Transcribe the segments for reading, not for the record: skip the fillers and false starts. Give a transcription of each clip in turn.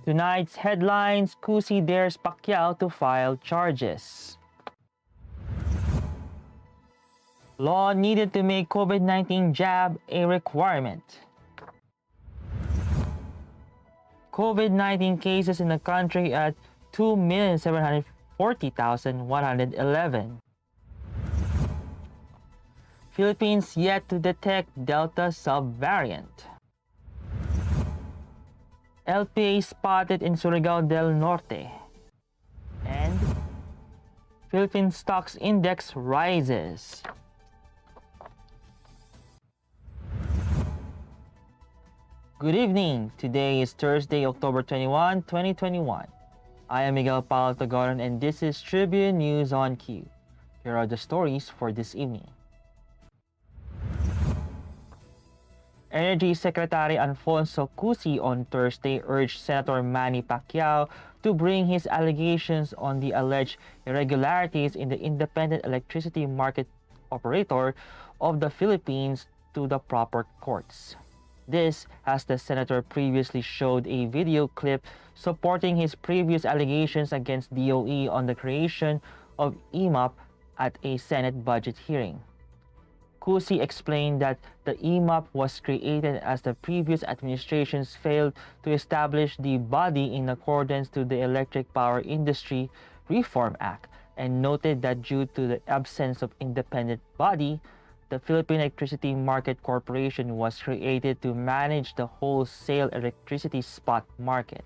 Tonight's headlines: Cusi dares Pacquiao to file charges. Law needed to make COVID-19 jab a requirement. COVID-19 cases in the country at 2,740,111. Philippines yet to detect Delta subvariant. LPA spotted in Surigao del Norte. And Philippine Stocks Index rises. Good evening. Today is Thursday, October 21, 2021. I am Miguel Paulo Tagoron and this is Tribune News on Q. Here are the stories for this evening. Energy Secretary Alfonso Cusi on Thursday urged Senator Manny Pacquiao to bring his allegations on the alleged irregularities in the independent electricity market operator of the Philippines to the proper courts. This, as the senator previously showed a video clip supporting his previous allegations against DOE on the creation of EMAP at a Senate budget hearing. Cusi explained that the EMAP was created as the previous administrations failed to establish the body in accordance to the Electric Power Industry Reform Act, and noted that due to the absence of independent body, the Philippine Electricity Market Corporation was created to manage the wholesale electricity spot market.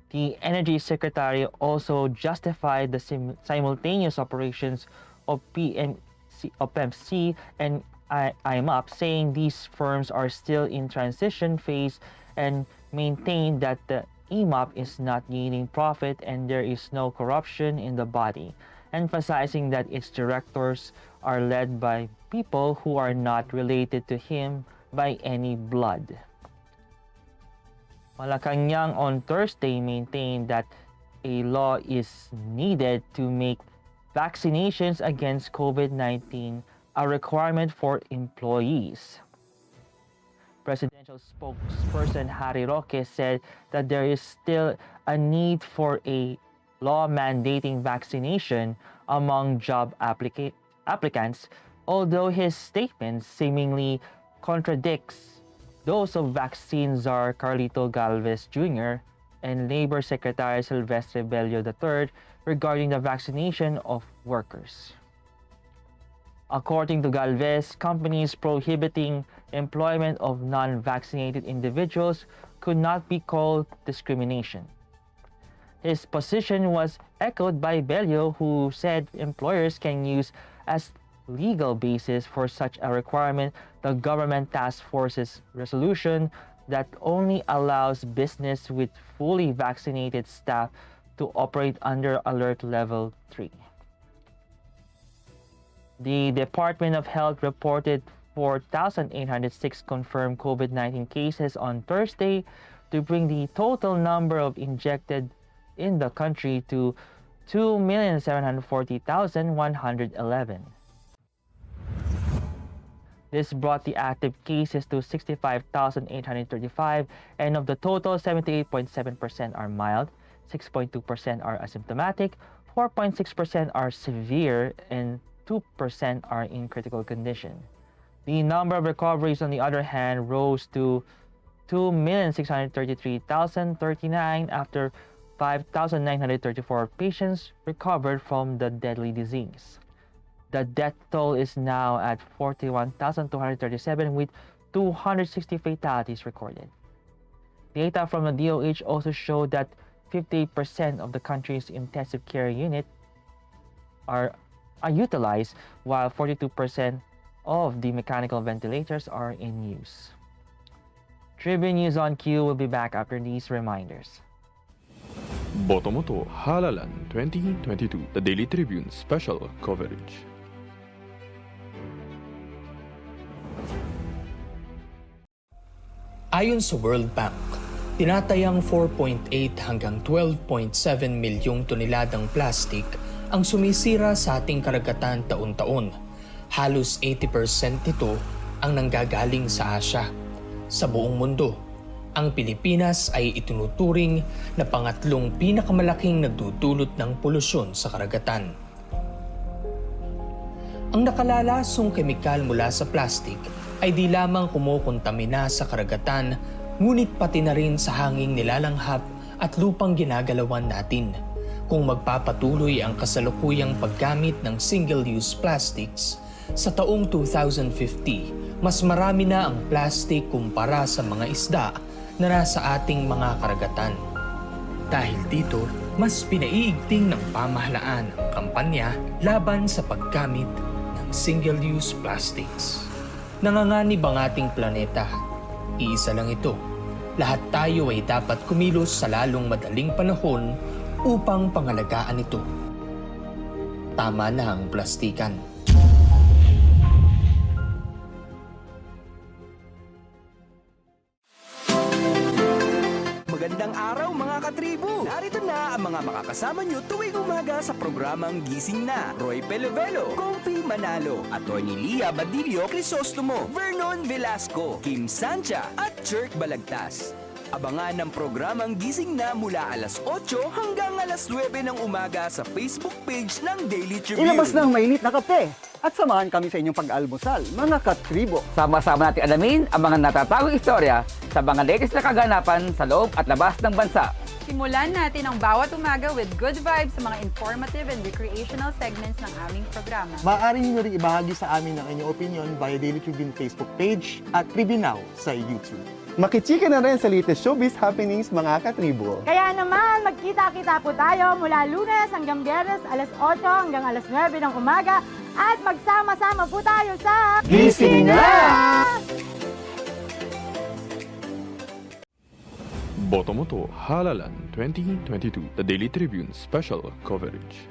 The Energy Secretary also justified the simultaneous operations of PEMC and IMAP, saying these firms are still in transition phase, and maintained that the EMAP is not gaining profit and there is no corruption in the body, emphasizing that its directors are led by people who are not related to him by any blood. Malacanang on Thursday maintained that a law is needed to make vaccinations against COVID-19 a requirement for employees. Presidential spokesperson Harry Roque said that there is still a need for a law mandating vaccination among job applicants, although his statement seemingly contradicts those of vaccine czar Carlito Galvez Jr. and Labor Secretary Silvestre Bello III regarding the vaccination of workers. According to Galvez, companies prohibiting employment of non-vaccinated individuals could not be called discrimination. His position was echoed by Bello, who said employers can use as legal basis for such a requirement the government task force's resolution that only allows business with fully vaccinated staff to operate under Alert Level 3. The Department of Health reported 4,806 confirmed COVID-19 cases on Thursday to bring the total number of injected in the country to 2,740,111. This brought the active cases to 65,835, and of the total, 78.7% are mild, 6.2% are asymptomatic, 4.6% are severe, and 2% are in critical condition. The number of recoveries, on the other hand, rose to 2,633,039 after 5,934 patients recovered from the deadly disease. The death toll is now at 41,237 with 260 fatalities recorded. Data from the DOH also showed that 58% of the country's intensive care units are utilized, while 42% of the mechanical ventilators are in use. Tribune News on Q will be back after these reminders. Boto mo to Halalan 2022, the Daily Tribune special coverage. Ayon sa World Bank, tinatayang 4.8 hanggang 12.7 milyong toneladang plastic ang sumisira sa ating karagatan taon-taon. Halos 80% nito ang nanggagaling sa Asya. Sa buong mundo, Ang Pilipinas ay itinuturing na pangatlong pinakamalaking nagdudulot ng polusyon sa karagatan. Ang nakalalasong kemikal mula sa plastic ay di lamang kumukontamina sa karagatan, ngunit pati na rin sa hanging nilalanghap at lupang ginagalawan natin. Kung magpapatuloy ang kasalukuyang paggamit ng single-use plastics, sa taong 2050, mas marami na ang plastic kumpara sa mga isda na nasa ating mga karagatan. Dahil dito, mas pinaiigting ng pamahalaan ang kampanya laban sa paggamit ng single-use plastics. Nanganganib ang ating planeta. Iisa lang ito. Lahat tayo ay dapat kumilos sa lalong madaling panahon upang pangalagaan ito. Tama na ang plastikan. Magandang araw mga katribu! Narito na ang mga makakasama nyo tuwing umaga sa programang Gising Na. Roy Pelovelo, Comfy Manalo, Atty. Lia Badillo Crisostomo, Vernon Velasco, Kim Sancha at Jerk Balagtas. Abangan ang programang Gising Na mula alas 8 hanggang alas 9 ng umaga sa Facebook page ng Daily Tribune. Ilabas ng mainit na kape at samahan kami sa inyong pag-almusal, mga katribo. Sama-sama natin alamin ang mga natatagong istorya sa mga latest na kaganapan sa loob at labas ng bansa. Simulan natin ang bawat umaga with good vibes sa mga informative and recreational segments ng aming programa. Maaari niyo rin ibahagi sa amin ang inyong opinion via Daily Tribune Facebook page at Tribune Now sa YouTube. Makichika na rin sa latest showbiz happenings, mga katribo. Kaya naman, magkita-kita po tayo mula Lunes hanggang Biyernes, alas 8 hanggang alas 9 ng umaga at magsama-sama po tayo sa Gising Na! Botomoto Halalan 2022, the Daily Tribune special coverage.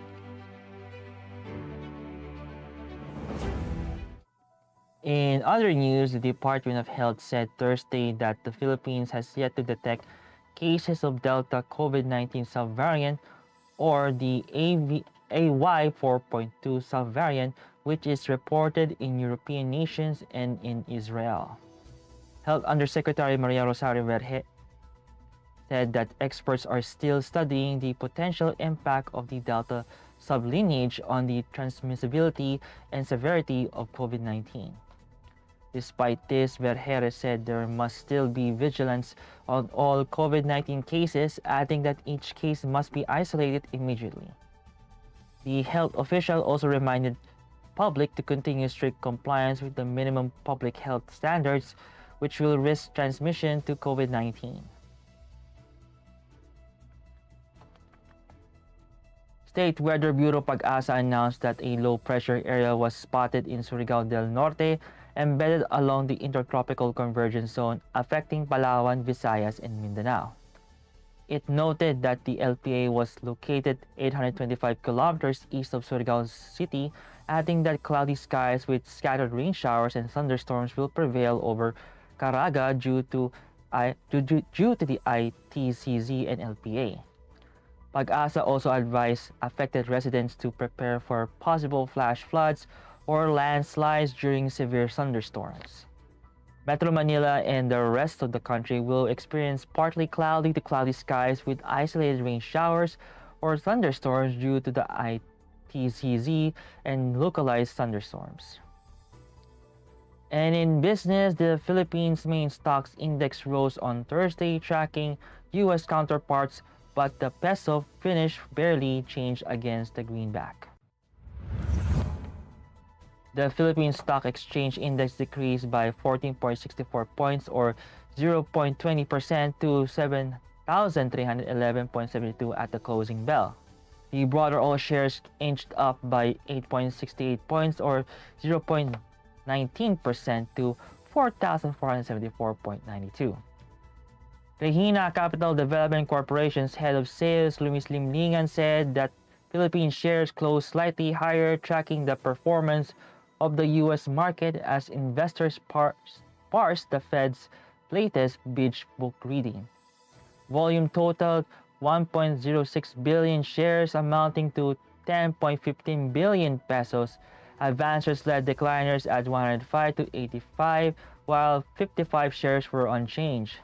In other news, the Department of Health said Thursday that the Philippines has yet to detect cases of Delta COVID-19 subvariant or the AY4.2 subvariant, which is reported in European nations and in Israel. Health Undersecretary Maria Rosario Verge said that experts are still studying the potential impact of the Delta sublineage on the transmissibility and severity of COVID-19. Despite this, Verge said there must still be vigilance on all COVID-19 cases, adding that each case must be isolated immediately. The health official also reminded public to continue strict compliance with the minimum public health standards, which will risk transmission to COVID-19. State Weather Bureau Pag-asa announced that a low-pressure area was spotted in Surigao del Norte, embedded along the Intertropical Convergence Zone affecting Palawan, Visayas, and Mindanao. It noted that the LPA was located 825 kilometers east of Surigao City, adding that cloudy skies with scattered rain showers and thunderstorms will prevail over Caraga due to the ITCZ and LPA. Pag-asa also advised affected residents to prepare for possible flash floods or landslides during severe thunderstorms. Metro Manila and the rest of the country will experience partly cloudy to cloudy skies with isolated rain showers or thunderstorms due to the ITCZ and localized thunderstorms. And in business, the Philippines main stocks index rose on Thursday, tracking U.S. counterparts, but the peso finished barely changed against the greenback. The Philippine Stock Exchange Index decreased by 14.64 points or 0.20% to 7,311.72 at the closing bell. The broader all shares inched up by 8.68 points or 0.19% to 4,474.92. Regina Capital Development Corporation's head of sales, Luis Limlingan, said that Philippine shares closed slightly higher, tracking the performance of the U.S. market as investors parse the Fed's latest beige book reading. Volume totaled 1.06 billion shares, amounting to 10.15 billion pesos. Advancers led decliners at 105 to 85, while 55 shares were unchanged.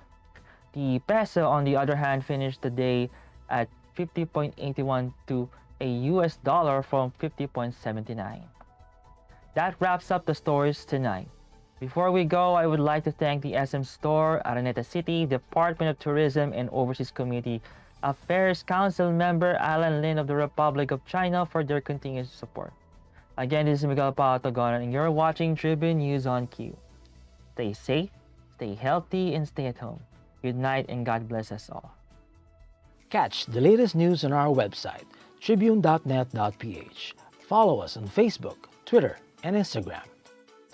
The peso, on the other hand, finished the day at 50.81 to a US dollar from 50.79. That wraps up the stories tonight. Before we go, I would like to thank the SM Store, Araneta City, Department of Tourism and Overseas Community Affairs Council member Alan Lin of the Republic of China for their continued support. Again, this is Miguel Patagon and you're watching Tribune News on Q. Stay safe, stay healthy, and stay at home. Good night and God bless us all. Catch the latest news on our website, tribune.net.ph. Follow us on Facebook, Twitter, and Instagram.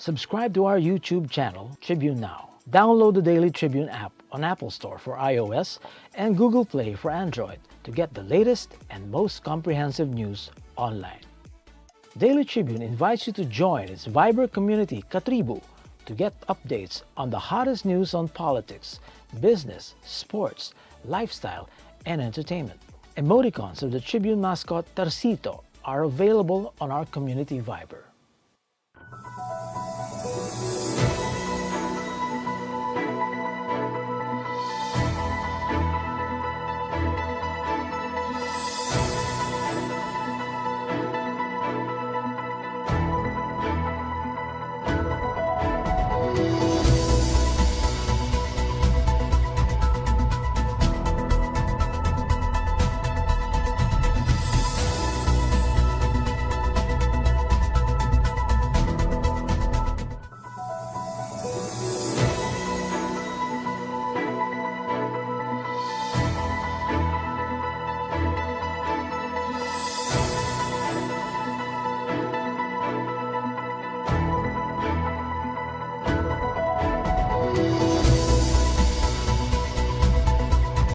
Subscribe to our YouTube channel, Tribune Now. Download the Daily Tribune app on Apple Store for iOS and Google Play for Android to get the latest and most comprehensive news online. Daily Tribune invites you to join its vibrant community, Katribu, to get updates on the hottest news on politics, business, sports, lifestyle, and entertainment. Emoticons of the Tribune mascot Tarsito are available on our community Viber.